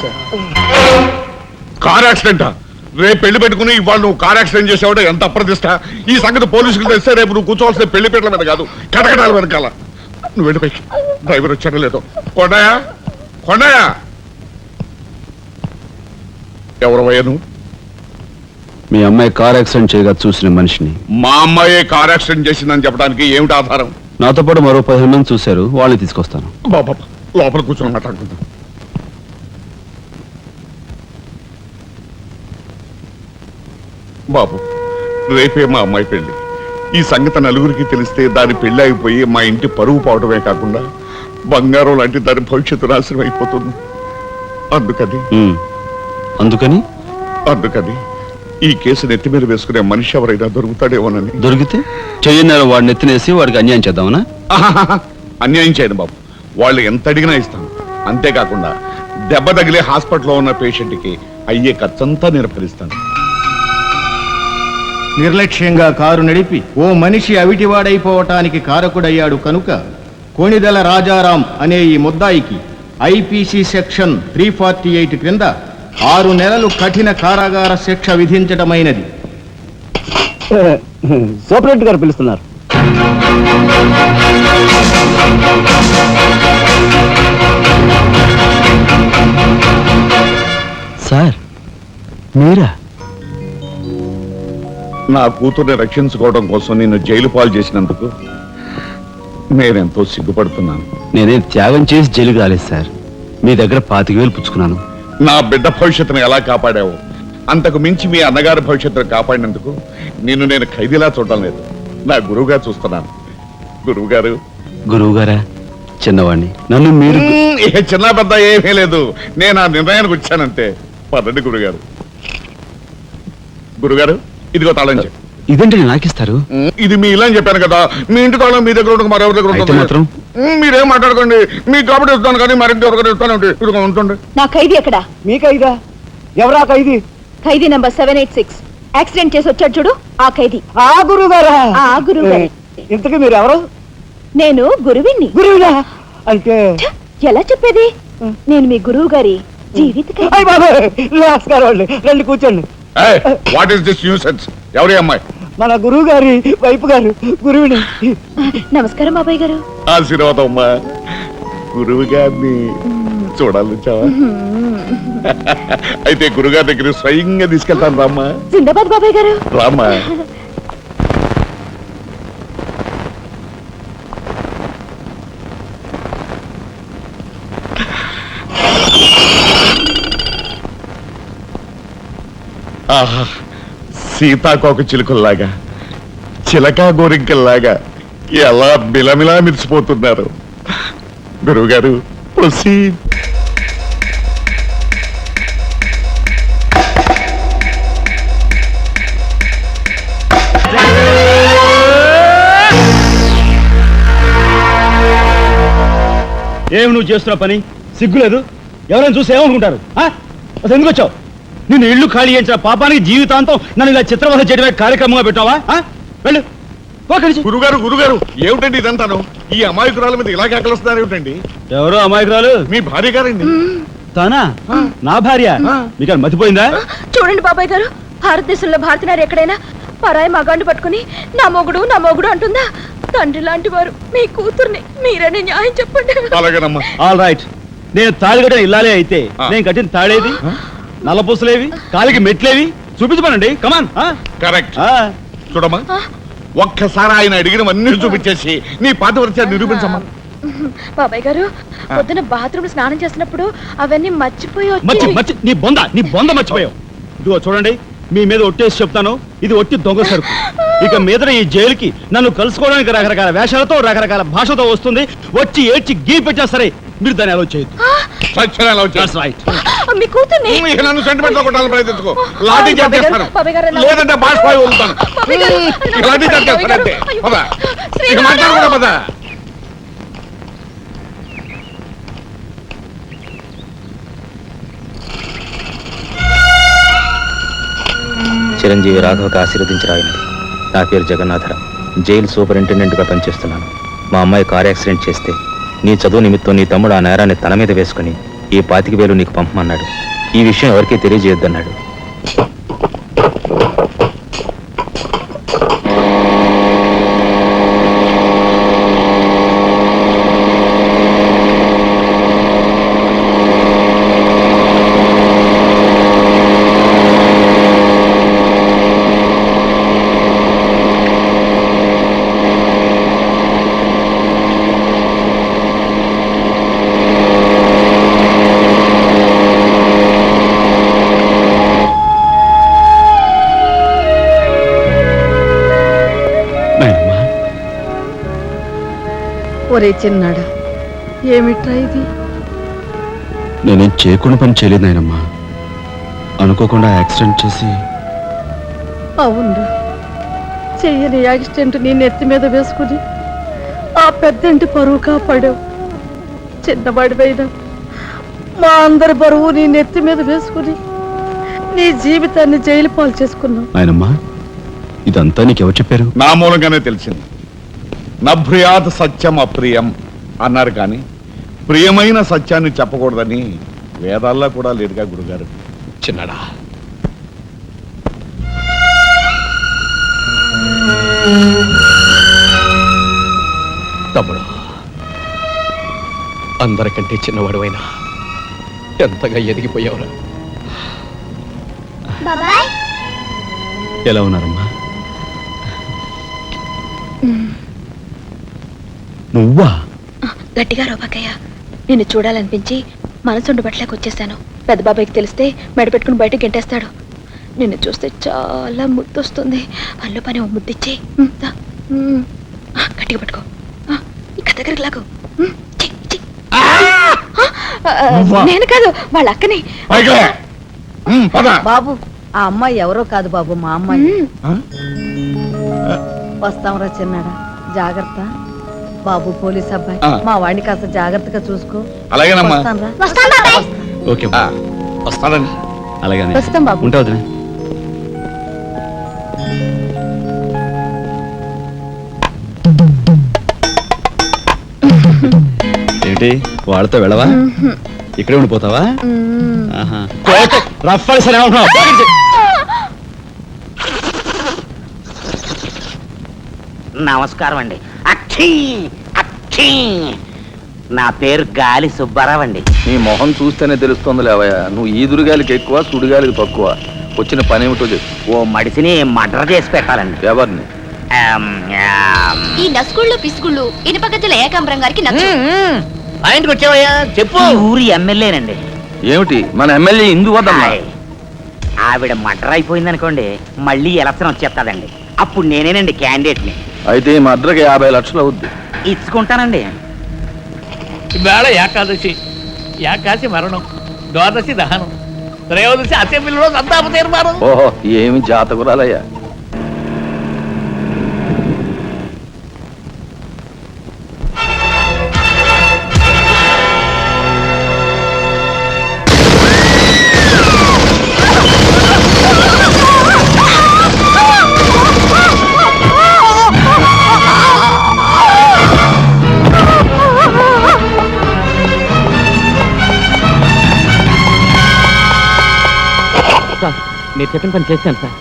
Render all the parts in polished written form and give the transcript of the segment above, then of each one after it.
Sir. Car యాక్సిడెంటా? రేపు పెళ్లి పెట్టుకుని ఇవాళ నువ్వు కార్ యాక్సిడెంట్ చేసావు, ఎంత అప్రదిష్ట. ఈ సంగతి పోలీసులు తెస్తే రేపు నువ్వు కూర్చోవాల్సిన పెళ్లి పీటల మీద కాదు, కటకటాల వెనకాల. నువ్వు వెళ్ళిపోయి డ్రైవర్ వచ్చాడో లేదో. కొండయా కొండయా, ఎవరవయ్యా నువ్వు? మీ అమ్మాయి కార్ యాక్సిడెంట్ చేయగా చూసిన మనిషిని. మా అమ్మాయి కార్ యాక్సిడెంట్ చేసిందని చెప్పడానికి ఏమిటి ఆధారం? నాతో పాటు మరో 15 మంది చూశారు, వాళ్ళని తీసుకొస్తాను. బాబా లోపల కూర్చొని మాట్లాడుకుందాం. బాబు, రేపే మా అమ్మాయి పెళ్లి. ఈ సంగతి నలుగురికి తెలిస్తే దాని పెళ్లి అయిపోయి మా ఇంటి పరువు పోవడమే కాకుండా బంగారం లాంటి దాని భవిష్యత్తు నాశనం అయిపోతుంది. అందుకని ఈ కేసు నెత్తి మీద వేసుకునే మనిషి ఎవరైనా దొరుకుతాడేమోనని. దొరికితే చెయ్యన్నారు వాడిని ఎత్తినేసి వాడికి అన్యాయం చేద్దామనా? అన్యాయం చేయను బాబు, వాళ్ళు ఎంత అడిగినా ఇస్తాను. అంతేకాకుండా దెబ్బ తగిలే హాస్పిటల్లో ఉన్న పేషెంట్కి అయ్యే ఖర్చంతా నేను భరిస్తాను. నిర్లక్ష్యంగా కారు నడిపి ఓ మనిషి అవిటివాడైపోవటానికి కారకుడయ్యాడు కనుక కోణిదెల రాజారాం అనే ఈ ముద్దాయికి ఐపీసీ సెక్షన్ 348 క్రింద 6 నెలలు కఠిన కారాగార శిక్ష విధించడమైనది. సూపరెంట్ గారు పిలుస్తున్నారు. సార్ మీరా? నా కూతుర్ని రక్షించుకోవడం కోసం నిన్ను జైలు పాలు చేసినందుకు నేనెంతో సిగ్గుపడుతున్నాను. నేనేం త్యాగం చేసి జైలుకి రాలేదు సార్, మీ దగ్గర 25,000 పుచ్చుకున్నాను. నా బిడ్డ భవిష్యత్తును ఎలా కాపాడావు, అంతకు మించి మీ అన్నగారి భవిష్యత్తును కాపాడినందుకు నిన్ను నేను ఖైదీలా చూడడం లేదు, నా గురువుగా చూస్తున్నాను. గురువు గారా? చిన్నవాణ్ణి, నన్ను మీరు చిన్న పెద్ద ఏమీ లేదు, నేను ఆ నిర్ణయానికి వచ్చానంతే. పదండి గురుగారు. ఇదిగో తాళం. ఇదేంటి నాకిస్తారు? ఇది మీ ఇలా అని చెప్పాను కదా, మీ ఇంటి తాళం మీ దగ్గర ఉండక మరెవరి దగ్గర మాత్రం మీరేం మాట్లాడుకోండి. మీ కాబట్టి ఇస్తాను కానీ మరింకెవరికైనా ఇస్తానంటే ఇదిగో ఉంటుంది. నా ఖైదీ ఎక్కడా? మీ ఖైదా? ఎవరా ఖైదీ? ఖైదీ నంబర్ 786 యాక్సిడెంట్ చేసి వచ్చాడు చూడు, ఆ ఖైదీ. ఆ గురువు గారా? ఆ గురువు. ఇంతకీ మీరు ఎవరు? నేను గురువిని. గురువునా అంటే ఎలా చెప్పేది? నేను మీ గురువు గారి జీవిత రండి కూర్చోండి. What is this nuisance? ఎవరి అమ్మాయి? మన గురువు గారి వైపు గారు, గురువుని. నమస్కారం బాబాయ్ గారు. ఆశీర్వాదం అమ్మా. గురువు గారిని చూడాలొచ్చావా? అయితే గురుగారి దగ్గర స్వయంగా తీసుకెళ్తాను రామ్మా. జిందాబాద్ బాబాయ్ గారు. రామ్మా. ఆహా, సీతాకోక చిలుకల్లాగా, చిలకా గోరింకల్లాగా ఎలా మిలమిలా మిరిసిపోతున్నారు. గురువుగారు ప్రొసీడ్. ఏమి నువ్వు చేస్తున్న పని సిగ్గులేదు? ఎవరైనా చూసి ఏమనుకుంటారు? అసలు ఎందుకు వచ్చావు? నిన్ను ఇల్లు ఖాళీ చేయించిన పాపానికి జీవితాంతం నన్ను ఇలా చిత్రవధ చేయడమే కార్యక్రమంగా పెట్టావా? వెళ్ళు. గురుగారు ఏమిటండి ఇదంతాను? ఈ అమాయకురాల మీద ఇలా కేకలుస్తున్నారు ఏమిటండి? ఎవరో అమాయకురాలు? మీ భార్య గారండి. తానా? నా భార్య? మీకు మతిపోయిందా? చూడండి బాబాయ్ గారు, భారతదేశంలో భారతీయులు ఎక్కడైనా పరాయి మగాండు పట్టుకుని నా మొగుడు అంటుందా? తండ్రి లాంటి వారు మీ కూతుర్ని మీరని న్యాయం చెప్పండి. అలాగేనమ్మా. All right. నేను తాళి కట్టిన ఇల్లాలే అయితే నేను కట్టిన తాళేది, నల్లపూసలేవి, కాలికి మెట్లేవి చూపించమనండి. కమాన్. కరెక్ట్. చూడమ్మా, ఒక్కసారి ఆయన అడిగినవన్నీ చూపించేసి నీ పాతివ్రత్యాన్ని నిరూపించమ్మా. బాబాయ్ గారు, పొద్దున బాత్రూమ్ స్నానం చేసినప్పుడు అవన్నీ మర్చిపోయి నీ బొంద మర్చిపోయావు. ఇదిగో చూడండి, మీ మీద ఒట్టేసి చెప్తాను, ఇది ఒట్టి దొంగ సరుకు. ఇక మీద ఈ జైలుకి నన్ను కలుసుకోవడానికి రకరకాల వేషాలతో రకరకాల భాషతో వస్తుంది. వచ్చి ఏడ్చి గీ పెట్టా సరే, మీరు దాన్ని అలౌ చేయొద్దు. మీ కూతుర్ని నన్ను సెంటిమెంట్ లో కొట్టాలని ప్రయత్నించుకో. లాఠీ చేస్తాను, లేదంటే బాష్పాయి వదులుతాను. లాఠీ చేస్తానంటే మాట్లాడకూడదు పద. చిరంజీవి రాఘవకు ఆశీర్వదించరాయినది. నా పేరు జగన్నాథరావు, జైలు సూపరింటెండెంట్గా పనిచేస్తున్నాను. మా అమ్మాయి కార్ యాక్సిడెంట్ చేస్తే నీ చదువు నిమిత్తం నీ తమ్ముడు ఆ నేరాన్ని తన మీద వేసుకుని ఈ 25,000 నీకు పంపమన్నాడు. ఈ విషయం ఎవరికీ తెలియజేయొద్దన్నాడు. నాయనమ్మా, ఒరే చిన్నాడా, ఏమిట్రా ఇది? నేనేం చేయకుండా పని చేయలేదు నాయనమ్మా. అనుకోకుండా యాక్సిడెంట్ చేసి. అవునరా, చెయ్యని యాక్సిడెంట్ నీ నెత్తి మీద వేసుకుని ఆ పెద్దంటి పరువు కాపాడావు. చిన్నవాడిపైన మా అందరి బరువు నీ నెత్తి మీద వేసుకుని నీ జీవితాన్ని జైలు పాలు చేసుకున్నావు. నాయనమ్మా, ఇదంతా నీకెవరు చెప్పారు? నా మూలంగానే తెలిసింది. నభ్రియాత్ సత్యం అప్రియం అన్నారు, కానీ ప్రియమైన సత్యాన్ని చెప్పకూడదని వేదాల్లో కూడా లేదుగా గురుగారు. చిన్నడా, తమ్ముడు, అందరికంటే చిన్నవాడువైనా ఎంతగా ఎదిగిపోయావురా. ఎలా ఉన్నారమ్మా? నువ్వా? గట్టిగా రోబకయ్య, నిన్ను చూడాలనిపించి మనసుండు బట్టలేక వచ్చేసాను. పెద్ద బాబాయ్కి తెలిస్తే మెడ పెట్టుకుని బయటకు గెంటేస్తాడు. నిన్ను చూస్తే చాలా ముద్దొస్తుంది. అల్లు పని ఓ ముద్దిచ్చి గట్టిగా పట్టుకో. ఇంకా దగ్గరికి లాగు. నేను కాదు, వాళ్ళ అక్కని. బాబు, ఆ అమ్మాయి ఎవరో కాదు బాబు, మా అమ్మాయి. వస్తాంరా చిన్నాడా, జాగ్రత్త. బాబు పోలీస్ అబ్బాయి, మా వాడిని కాస్త జాగ్రత్తగా చూసుకో. అలాగేనమ్మా. వస్తానురా. ఓకే వస్తానండి. అలాగే వస్తాం బాబు. ఉంటా వదిలే. ఏంటి వాళ్ళతో వెళ్ళవా? ఇక్కడే ఉండిపోతావా? రఫ్ సరే నమస్కారం అండి. అక్షీ అక్షీ, నా పేరు గాలి సుబ్బారావు అండి. నీ మొహం చూస్తేనే తెలుస్తుంది లేవయ్యా, నువ్వు ఈదురుగాలికి ఎక్కువ సుడిగాలికి తక్కువ. వచ్చిన పని ఏమిటో చెప్పు. ఓ మడిసిని మర్డర్ చేసి పెట్టాలండి. ఎవరిని? ఈ నస్కుళ్ళు పిసుకుళ్ళు ఇనుపగజ్జల ఏకాంబరం గారికి నచ్చు. ఆయనకి వచ్చావయ్యా, చెప్పు. ఊరి ఎమ్మెల్యేనండి. ఏమిటి మన ఎమ్మెల్యే ఇందు వద్దమ్మా? ఆవిడ మర్డర్ అయిపోయింది అనుకోండి, మళ్ళీ ఎలక్షన్ వచ్చేస్తాదండి. అప్పుడు నేనేనండి క్యాండిడేట్ని. అయితే ఈ మద్రకి 50 లక్షలు అవుద్ది. ఇచ్చుకుంటానండి. ఇవాళ ఏకాదశి, ఏకాశి మరణం, ద్వాదశి దహనం, త్రయోదశి అసెంబ్లీలో సంతాప తీర్మానం. ఓహో, ఏమి జాతకురాలయ్యా. మీరు చెప్పిన పని చేశాను సార్.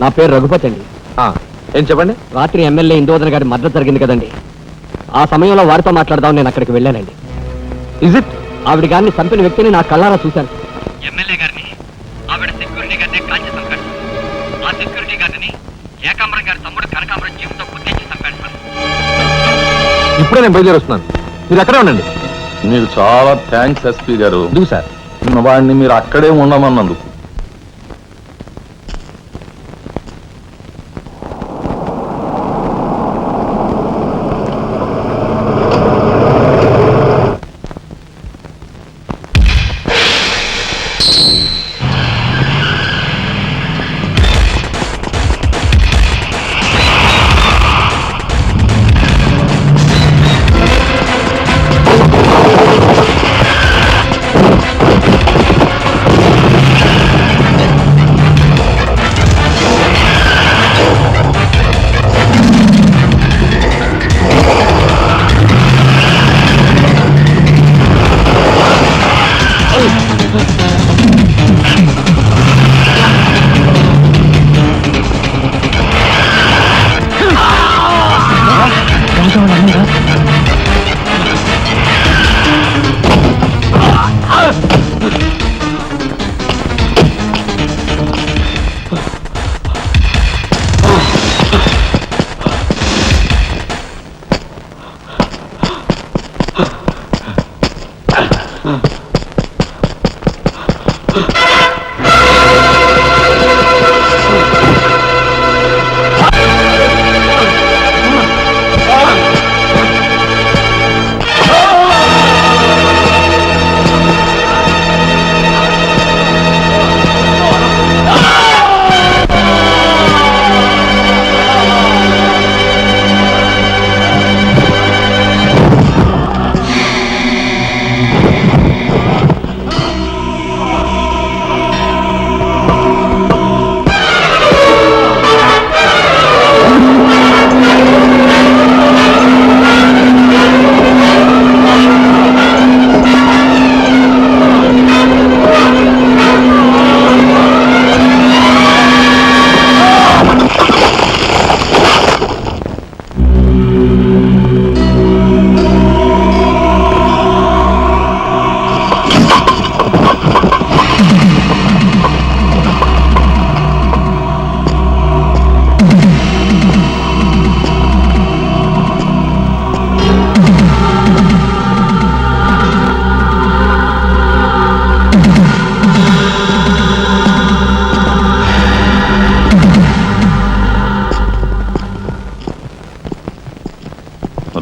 నా పేరు రఘుపతి అండి. ఏం చెప్పండి. రాత్రి ఎమ్మెల్యే ఇందోదన్ గారి మద్దతు జరిగింది కదండి, ఆ సమయంలో వారితో మాట్లాడదాం నేను అక్కడికి వెళ్ళానండి. Is it? ఆవిడ గారిని చంపిన వ్యక్తిని నా కళ్ళారా చూశాను. ఎమ్మెల్యే గారిని ఆవిడ సెక్యూరిటీ గారిని కాల్చి చంపాడు. ఆ సెక్యూరిటీ గారిని ఏకాంబరం గారి తమ్ముడు కనకాంబరం జీవితంతో గుర్తించి చంపాడు సార్. ఇప్పుడే నేను బయలుదేరి వస్తున్నాను, మీరు అక్కడే ఉండండి. మీకు చాలా థ్యాంక్స్ ఎస్పీ గారు. ఎందుకు సార్? వాడిని మీరు అక్కడే ఉండమన్నందుకు.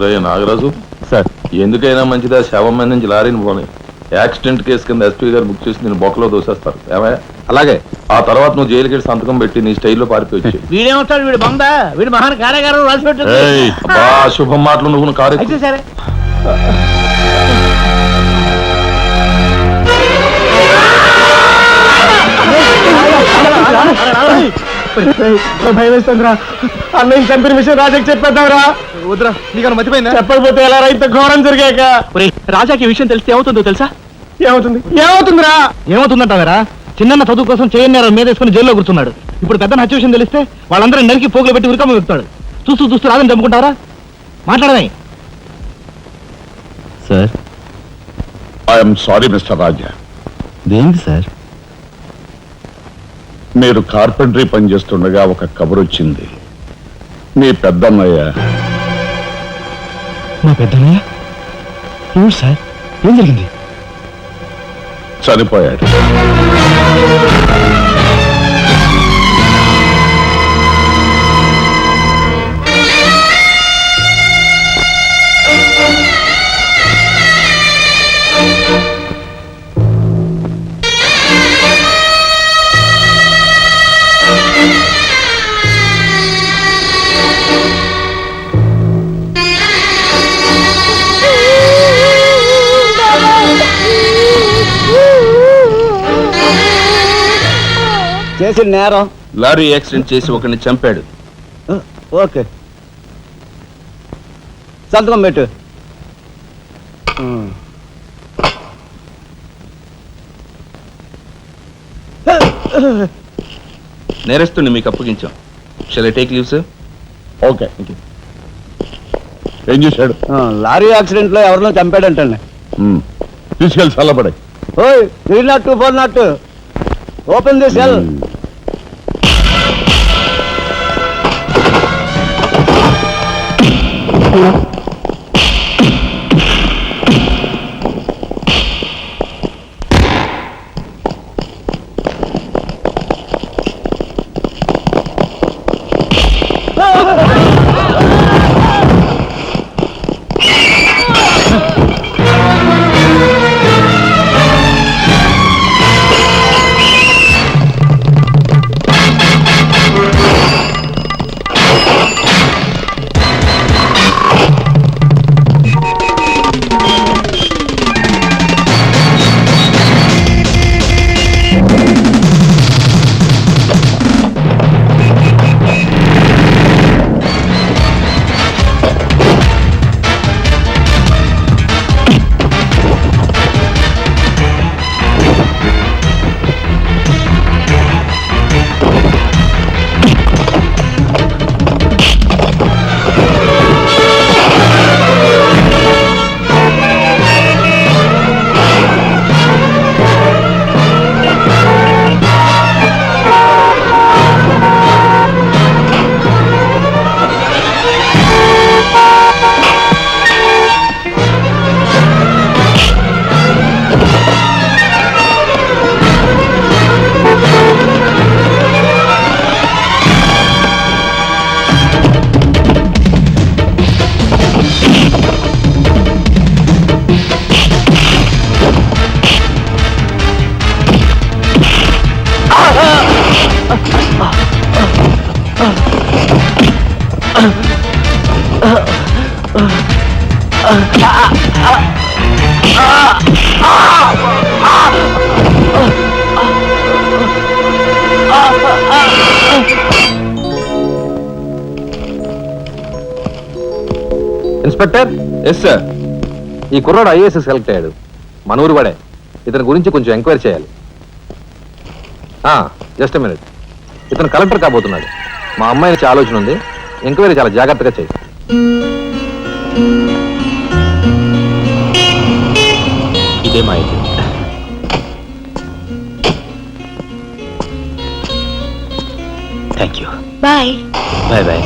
అరే నాగరాజు సార్ ఎందుకైనా మంచిది ఆ శవం మీద నుంచి లారీని పోనీ. యాక్సిడెంట్ కేసు కింద ఎస్పీ గారు బుక్ చేసి నేను బొక్కలో దోసేస్తారు ఏమయ్య? అలాగే. ఆ తర్వాత నువ్వు జైలుకి వెళ్ళి సంతకం పెట్టి నీ స్టైల్లో పారిపోయి వీడేమవుతాడు? వీడు బొంద, వీడు మహాన్ కార్యగారం రాసి పెట్టు. శుభం మాటలు నువ్వు కారు అయితే సరే. భయం వేస్తుందిరా. అన్నయ్య చంపిన విషయం రాజాకి చెప్పేద్దాంరా. వద్దురా, నీకన్నా మర్చిపోయిందా? చెప్పకపోతే ఎలా ఇంత ఘోరం జరిగాక. రాజాకి ఈ విషయం తెలిస్తే ఏమవుతుందో తెలుసా? ఏమవుతుందిరా? ఏమవుతుందంటావరా? చిన్న చదువు కోసం చేయన్నారు మీద వేసుకుని జైల్లో కూర్చున్నాడు. ఇప్పుడు పెద్ద హత్య విషయం తెలిస్తే వాళ్ళందరూ నరికి పోగులు పెట్టి ఉరికమ్మ వెళ్తాడు. చూస్తూ రాదని చంపుకుంటారా? మాట్లాడమే. సార్ ఐఎమ్ సారీ మిస్టర్ రాజా. దేనికి సార్? మీరు కార్పెంటరీ పని చేస్తుండగా ఒక కబురు వచ్చింది. మీ పెద్దన్నయ్య మా పెద్దన్నయ్య ఏమిటి సార్? ఏం జరిగింది? చనిపోయాడు. చేసిన నేరం. లారీ యాక్సిడెంట్ చేసి ఒకరిని చంపాడు. ఓకే, సంతకం పెట్టు. నేరస్తుని మీకు అప్పగించాం. Shall I take leave sir? Okay. ఏం చేశాడు? లారీ యాక్సిడెంట్ లో ఎవరినో చంపాడంటండి. తీసుకెళ్ళి చల్లబడే. ఓయ్ 302 402 open the cell. Inspector. Yes sir. ఈ కుర్రాడు ఐఏఎస్ సెలెక్ట్ అయ్యాడు. మన ఊరు వాడే. ఇతని గురించి కొంచెం ఎంక్వైరీ చేయాలి. Just minute. ఇతను కలెక్టర్ కాబోతున్నాడు. మా అమ్మాయి నుంచి ఆలోచన ఉంది. ఎంక్వైరీ చాలా జాగ్రత్తగా చేయి. ఇదే మా ఇంటి. Thank you. Bye. Bye bye.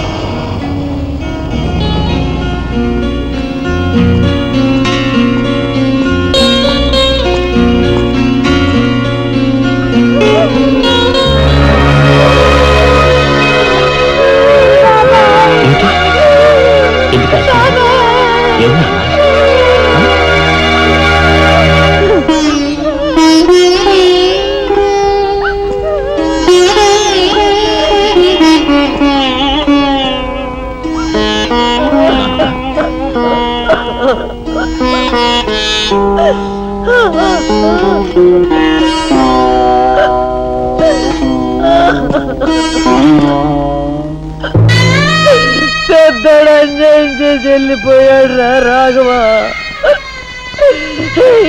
పెద్దడు అన్యాయం చేసి వెళ్ళిపోయాడు రా రాఘవ.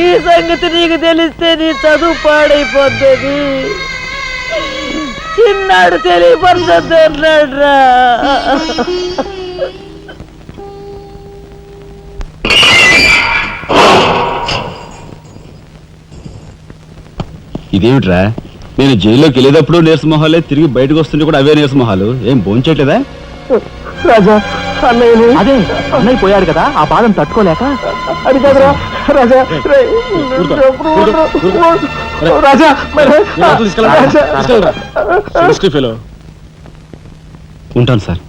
ఈ సంగతి నీకు తెలిస్తే నీ చదువు పాడైపోతుంది. చిన్నాడు తెలియపరచొద్దు అన్నాడు రా. ఇదేమిట్రా, నేను జైల్లోకి వెళ్ళేటప్పుడు నీరసమొహాలే, తిరిగి బయటకు వస్తుంటే కూడా అవే నీరసమొహాలు. ఏం భోంచేయట్లేదా? రాజా అన్నయ్య, అదే అన్నయ్య పోయాడు కదా, ఆ బాధం తట్టుకోలేక. అది కాదురా రాజా, రాజా ఉంటాను సార్.